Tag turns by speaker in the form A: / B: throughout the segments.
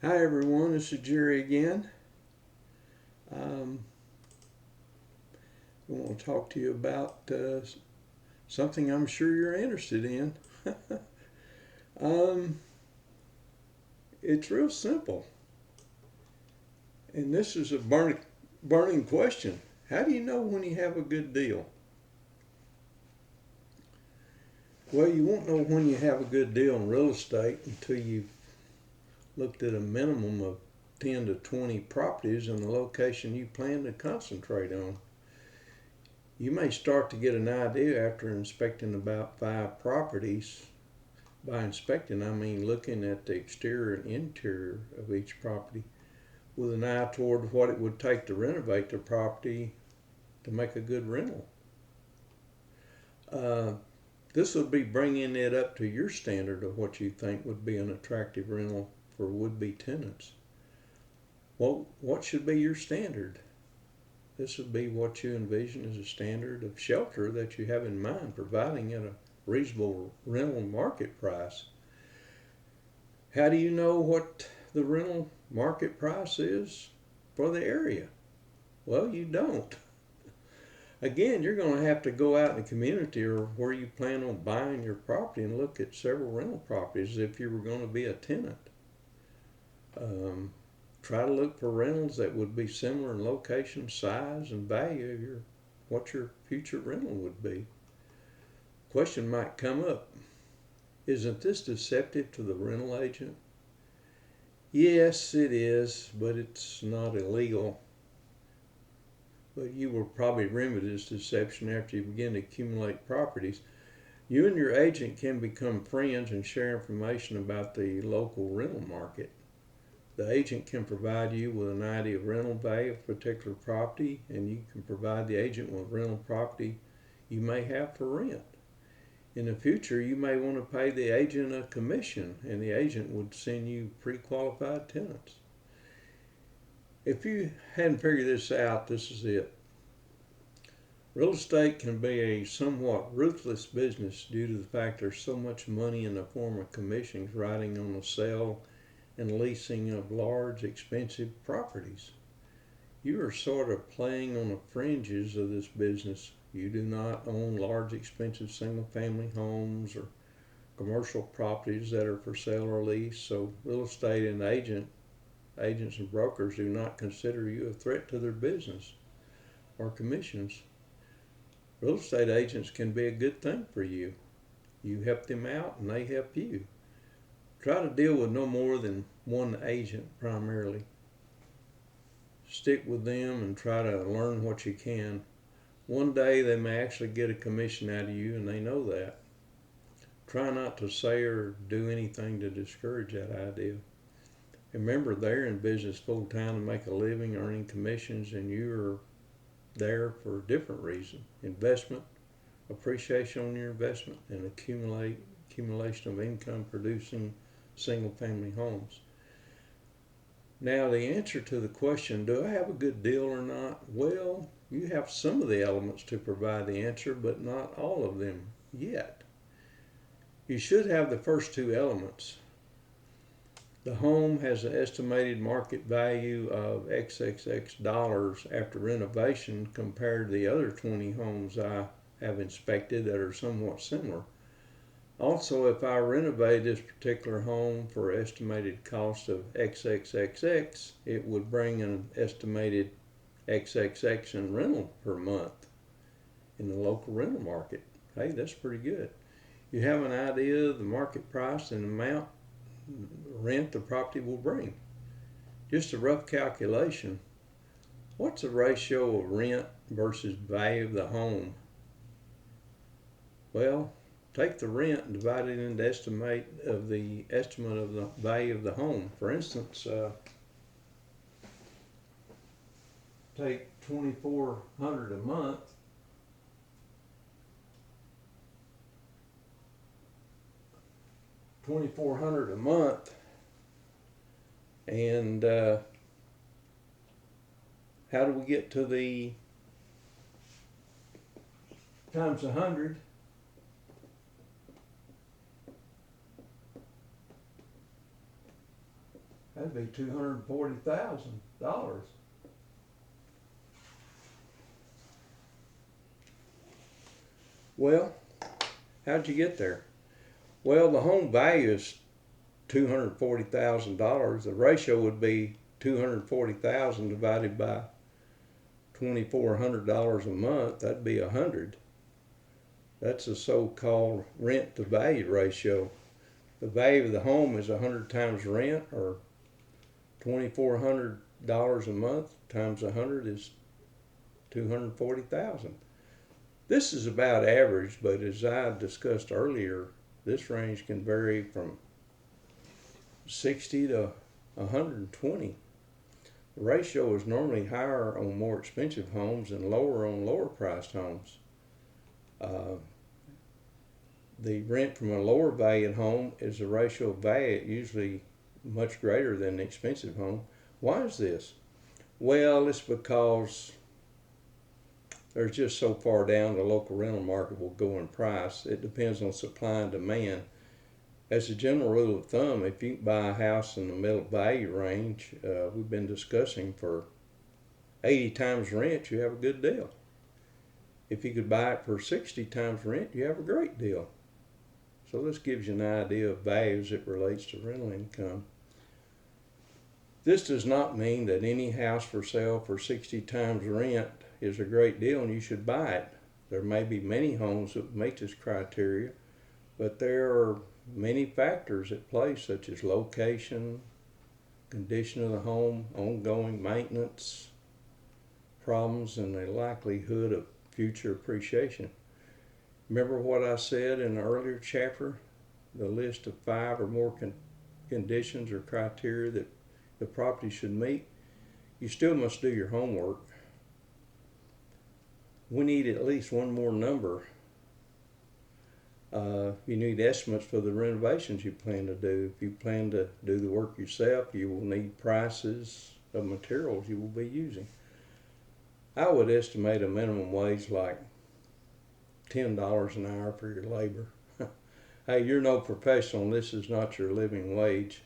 A: Hi everyone, this is Jerry again. I want to talk to you about something I'm sure you're interested in. um, it's real simple, and this is a burning question. How do you know when you have a good deal? Well, you won't know when you have a good deal in real estate until you've looked at a minimum of 10 to 20 properties in the location you plan to concentrate on. You may start to get an idea after inspecting about 5 properties. By inspecting, I mean looking at the exterior and interior of each property with an eye toward what it would take to renovate the property to make a good rental. Uh, this would be bringing it up to your standard of what you think would be an attractive rental for would-be tenants. Well, what should be your standard? This would be what you envision as a standard of shelter that you have in mind, providing at a reasonable rental market price. How do you know what the rental market price is for the area? Well, you don't. Again, you're going to have to go out in the community or where you plan on buying your property and look at several rental properties if you were going to be a tenant. Um, Try to look for rentals that would be similar in location, size, and value of what your future rental would be. Question might come up: isn't this deceptive to the rental agent? Yes, it is, but it's not illegal. But you will probably remedy this deception after you begin to accumulate properties. You and your agent can become friends and share information about the local rental market. The agent can provide you with an idea of rental value of a particular property, and you can provide the agent with rental property you may have for rent. In the future, you may want to pay the agent a commission, and the agent would send you pre-qualified tenants. If you hadn't figured this out, this is it. Real estate can be a somewhat ruthless business due to the fact there's so much money in the form of commissions riding on the sale and leasing of large, expensive properties. You are sort of playing on the fringes of this business. You do not own large, expensive single-family homes or commercial properties that are for sale or lease, so real estate and agents and brokers do not consider you a threat to their business or commissions. Real estate agents can be a good thing for you. You help them out and they help you. Try to deal with no more than one agent primarily. Stick with them and try to learn what you can. One day they may actually get a commission out of you and they know that. Try not to say or do anything to discourage that idea. Remember, they're in business full time to make a living earning commissions, and you're there for a different reason: investment, appreciation on your investment, and accumulation of income producing single family homes. Now, the answer to the question, do I have a good deal or not? Well, you have some of the elements to provide the answer, but not all of them yet. You should have the first two elements. The home has an estimated market value of XXX dollars after renovation compared to the other 20 homes I have inspected that are somewhat similar. Also, if I renovate this particular home for an estimated cost of XXXX, it would bring an estimated XXX in rental per month in the local rental market. Hey, that's pretty good. You have an idea of the market price and amount rent the property will bring. Just a rough calculation. What's the ratio of rent versus value of the home? Well, take the rent and divide it into estimate of the value of the home. For instance, take $2,400 a month. $2,400 a month, and how do we get to the times 100? How That'd be $240,000. Well, how'd you get there? Well, the home value is $240,000. The ratio would be 240,000 divided by $2,400 a month. That'd be 100. That's a so-called rent to value ratio. The value of the home is 100 times rent, or $2,400 a month times 100 is 240,000. This is about average, but as I discussed earlier, this range can vary from 60 to 120. The ratio is normally higher on more expensive homes and lower on lower priced homes. The rent from a lower valued home is a ratio of value usually much greater than the expensive home. Why is this? Well, it's because there's just so far down the local rental market will go in price. It depends on supply and demand. As a general rule of thumb, if you buy a house in the middle value range, we've been discussing, for 80 times rent, you have a good deal. If you could buy it for 60 times rent, you have a great deal. So this gives you an idea of value as it relates to rental income. This does not mean that any house for sale for 60 times rent is a great deal and you should buy it. There may be many homes that meet this criteria, but there are many factors at play, such as location, condition of the home, ongoing maintenance problems, and the likelihood of future appreciation. Remember what I said in the earlier chapter, the list of 5 or more conditions or criteria that the property should meet? You still must do your homework. We need at least one more number. You need estimates for the renovations you plan to do. If you plan to do the work yourself, you will need prices of materials you will be using. I would estimate a minimum wage like $10 an hour for your labor. Hey, you're no professional. This is not your living wage.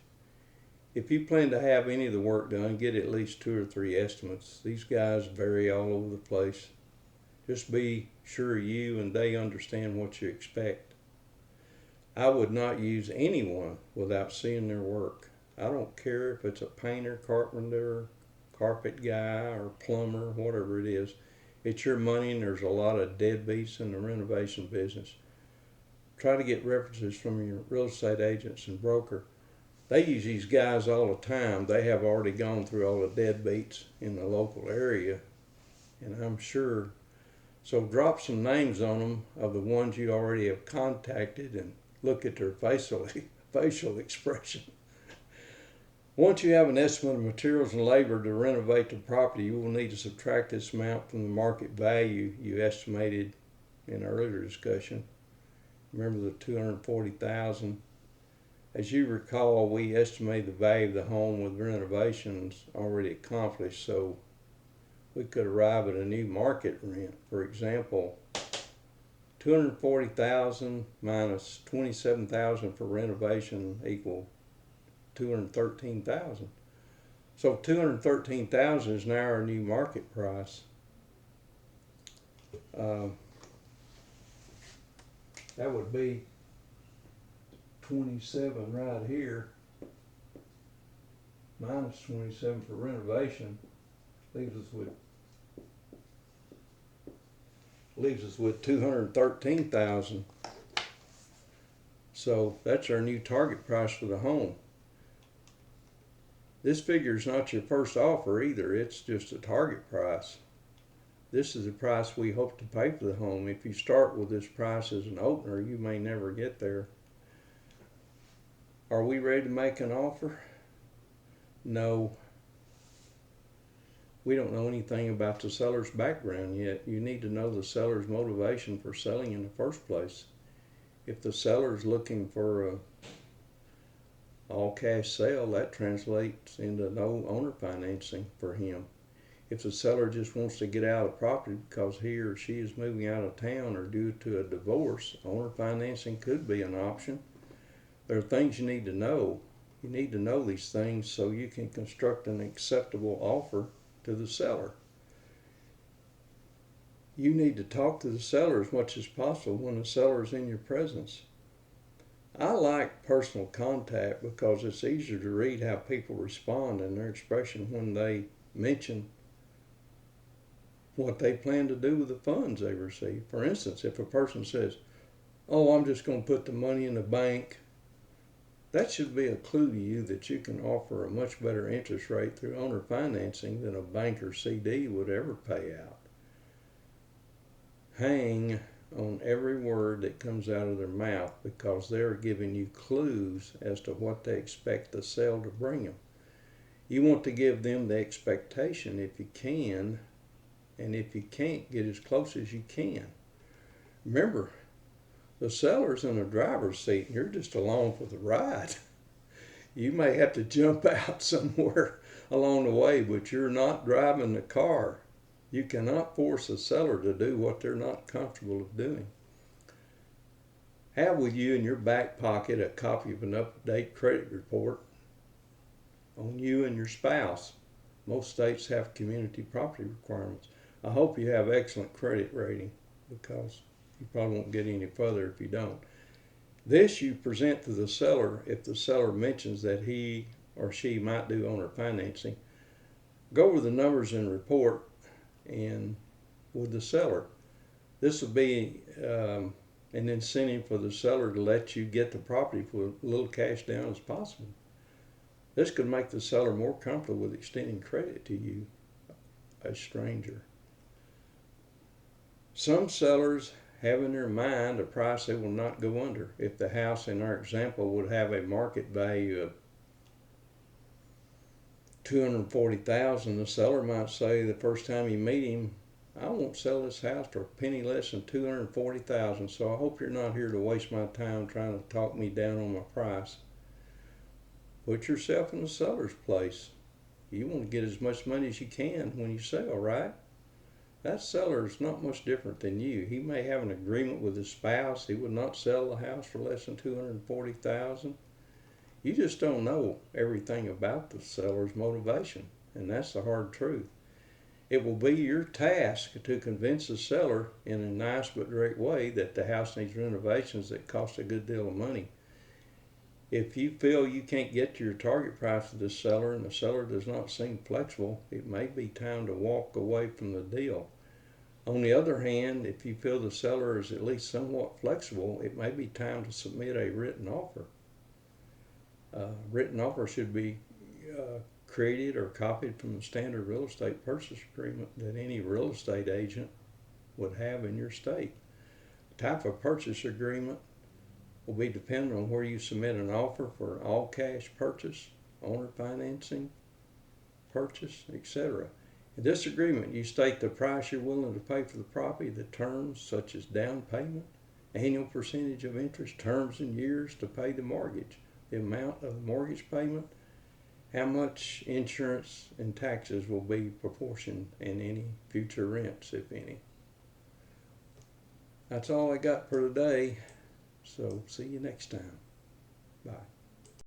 A: If you plan to have any of the work done, get at least 2 or 3 estimates. These guys vary all over the place. Just be sure you and they understand what you expect. I would not use anyone without seeing their work. I don't care if it's a painter, carpenter, carpet guy, or plumber, whatever it is. It's your money, and there's a lot of deadbeats in the renovation business. Try to get references from your real estate agents and broker. They use these guys all the time. They have already gone through all the deadbeats in the local area, and I'm sure. So drop some names on them of the ones you already have contacted and look at their facial expression. Once you have an estimate of materials and labor to renovate the property, you will need to subtract this amount from the market value you estimated in earlier discussion. Remember the $240,000. As you recall, we estimated the value of the home with renovations already accomplished, so we could arrive at a new market rent. For example, $240,000 minus $27,000 for renovation equal $213,000. So $213,000 is now our new market price. That would be 27 right here, minus 27 for renovation, leaves us with 213,000. So that's our new target price for the home. This figure is not your first offer either. It's just a target price. This is the price we hope to pay for the home. If you start with this price as an opener, you may never get there. Are we ready to make an offer? No. We don't know anything about the seller's background yet. You need to know the seller's motivation for selling in the first place. If the seller is looking for a all cash sale, that translates into no owner financing for him. If the seller just wants to get out of the property because he or she is moving out of town or due to a divorce, owner financing could be an option. There are things you need to know. You need to know these things so you can construct an acceptable offer to the seller. You need to talk to the seller as much as possible when the seller is in your presence. I like personal contact because it's easier to read how people respond in their expression when they mention what they plan to do with the funds they receive. For instance, if a person says, "Oh, I'm just going to put the money in the bank," that should be a clue to you that you can offer a much better interest rate through owner financing than a bank or CD would ever pay out. Hang on every word that comes out of their mouth because they're giving you clues as to what they expect the sale to bring them. You want to give them the expectation if you can, and if you can't, get as close as you can. Remember, the seller's in the driver's seat and you're just along for the ride. You may have to jump out somewhere along the way, but you're not driving the car. You cannot force a seller to do what they're not comfortable of doing. Have with you in your back pocket a copy of an up-to-date credit report on you and your spouse. Most states have community property requirements. I hope you have excellent credit rating because you probably won't get any further if you don't. This you present to the seller if the seller mentions that he or she might do owner financing. Go over the numbers in the report and with the seller. This will be an incentive for the seller to let you get the property for a little cash down as possible. This could make the seller more comfortable with extending credit to you, a stranger. Some sellers have in their mind a price they will not go under. If the house in our example would have a market value of $240,000, the seller might say the first time you meet him, "I won't sell this house for a penny less than $240,000, so I hope you're not here to waste my time trying to talk me down on my price." Put yourself in the seller's place. You want to get as much money as you can when you sell, right? That seller is not much different than you. He may have an agreement with his spouse. He would not sell the house for less than $240,000. You just don't know everything about the seller's motivation, and that's the hard truth. It will be your task to convince the seller in a nice but direct way that the house needs renovations that cost a good deal of money. If you feel you can't get to your target price with this seller and the seller does not seem flexible, it may be time to walk away from the deal. On the other hand, if you feel the seller is at least somewhat flexible, it may be time to submit a written offer. Written offer should be created or copied from the standard real estate purchase agreement that any real estate agent would have in your state. The type of purchase agreement will be dependent on where you submit an offer for an all-cash purchase, owner financing, purchase, etc. In this agreement, you state the price you're willing to pay for the property, the terms such as down payment, annual percentage of interest, terms and years to pay the mortgage, the amount of the mortgage payment, how much insurance and taxes will be proportioned, and any future rents, if any. That's all I got for today. So see you next time. Bye.